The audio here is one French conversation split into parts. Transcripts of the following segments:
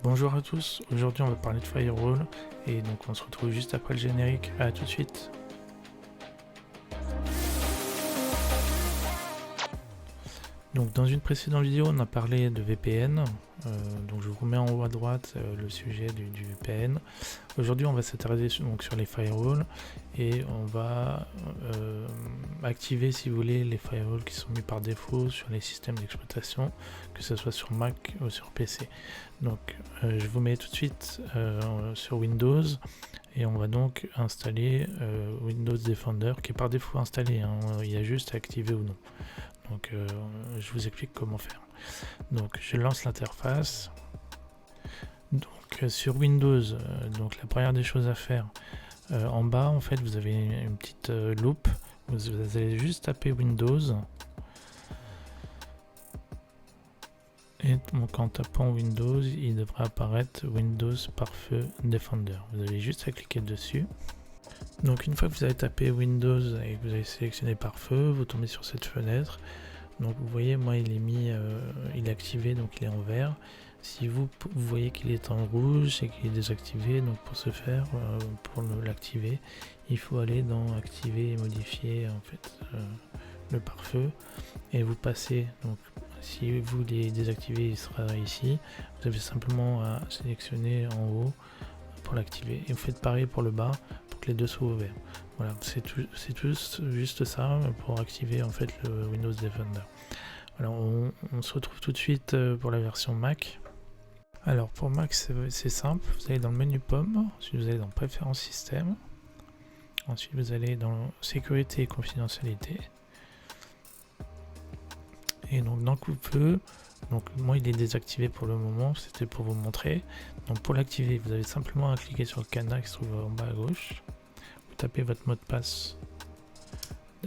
Bonjour à tous, aujourd'hui on va parler de Firewall et donc on se retrouve juste après le générique, à tout de suite. Donc dans une précédente vidéo on a parlé de VPN, donc je vous remets en haut à droite le sujet du VPN. Aujourd'hui on va s'attarder sur les firewalls et on va activer si vous voulez les firewalls qui sont mis par défaut sur les systèmes d'exploitation, que ce soit sur Mac ou sur PC. Donc je vous mets tout de suite sur Windows et on va donc installer Windows Defender qui est par défaut installé, hein, il y a juste à activer ou non. Donc je vous explique comment faire. Donc je lance l'interface. Donc sur Windows, donc la première des choses à faire, en bas en fait vous avez une petite loupe. Vous allez juste taper Windows. Et donc en tapant Windows, il devrait apparaître Windows Pare-Feu Defender. Vous avez juste à cliquer dessus. Donc une fois que vous avez tapé Windows et que vous avez sélectionné Pare-Feu, vous tombez sur cette fenêtre. Donc vous voyez, moi il est mis, il est activé, donc il est en vert. Si vous voyez qu'il est en rouge, c'est qu'il est désactivé. Donc pour ce faire, pour l'activer, il faut aller dans Activer et modifier en fait le pare-feu et vous passez. Donc si vous les désactivez, il sera ici. Vous avez simplement à sélectionner en haut pour l'activer et vous faites pareil pour le bas pour que les deux soient ouverts. Voilà, c'est juste ça pour activer en fait le Windows Defender. Alors on se retrouve tout de suite pour la version Mac. Alors pour Mac c'est simple, vous allez dans le menu pomme, ensuite vous allez dans Préférences système, ensuite vous allez dans Sécurité et confidentialité. Et donc dans coupe-feu, donc moi il est désactivé pour le moment, c'était pour vous montrer. Donc pour l'activer, vous avez simplement à cliquer sur le cadenas qui se trouve en bas à gauche. Vous tapez votre mot de passe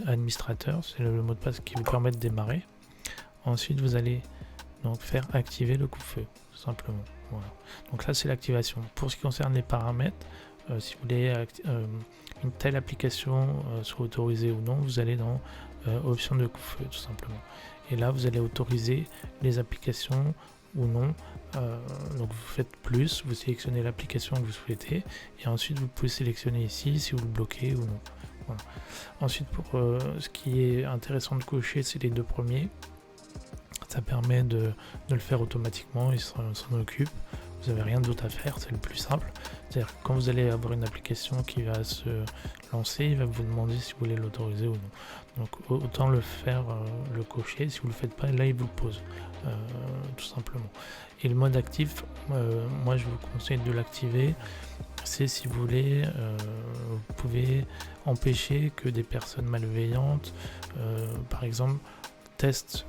administrateur, c'est le mot de passe qui vous permet de démarrer. Ensuite vous allez donc faire activer le coupe-feu, tout simplement. Voilà. Donc là c'est l'activation. Pour ce qui concerne les paramètres, si vous voulez une telle application soit autorisée ou non, vous allez dans option de coupe-feu tout simplement. Et là vous allez autoriser les applications ou non. Donc vous faites plus, vous sélectionnez l'application que vous souhaitez et ensuite vous pouvez sélectionner ici si vous le bloquez ou non. Voilà. Ensuite pour ce qui est intéressant de cocher, c'est les deux premiers. Ça permet de le faire automatiquement, il s'en occupe. Vous n'avez rien d'autre à faire, c'est le plus simple. C'est-à-dire que quand vous allez avoir une application qui va se lancer, il va vous demander si vous voulez l'autoriser ou non. Donc autant le faire, le cocher. Si vous ne le faites pas, là il vous le pose, tout simplement. Et le mode actif, moi je vous conseille de l'activer. C'est si vous voulez, vous pouvez empêcher que des personnes malveillantes, par exemple, testent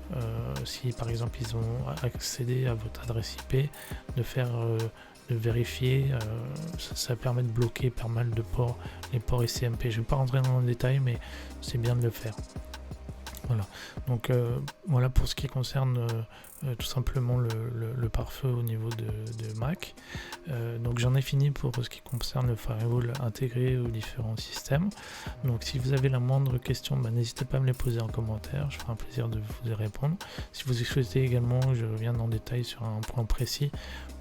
si par exemple ils ont accédé à votre adresse IP, de vérifier, ça permet de bloquer pas mal de ports, les ports ICMP. Je ne vais pas rentrer dans le détail, mais c'est bien de le faire. Voilà, donc voilà pour ce qui concerne tout simplement le pare-feu au niveau de Mac. Donc j'en ai fini pour ce qui concerne le firewall intégré aux différents systèmes. Donc si vous avez la moindre question, n'hésitez pas à me les poser en commentaire, je ferai un plaisir de vous y répondre. Si vous souhaitez également que je revienne en détail sur un point précis,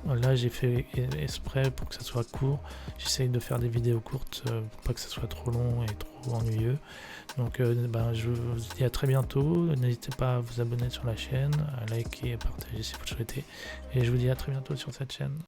là j'ai fait exprès pour que ça soit court. J'essaye de faire des vidéos courtes pour pas que ça soit trop long et trop ennuyeux. Donc je vous dis à très bientôt, n'hésitez pas à vous abonner sur la chaîne, à liker et à partager si vous le souhaitez, et je vous dis à très bientôt sur cette chaîne.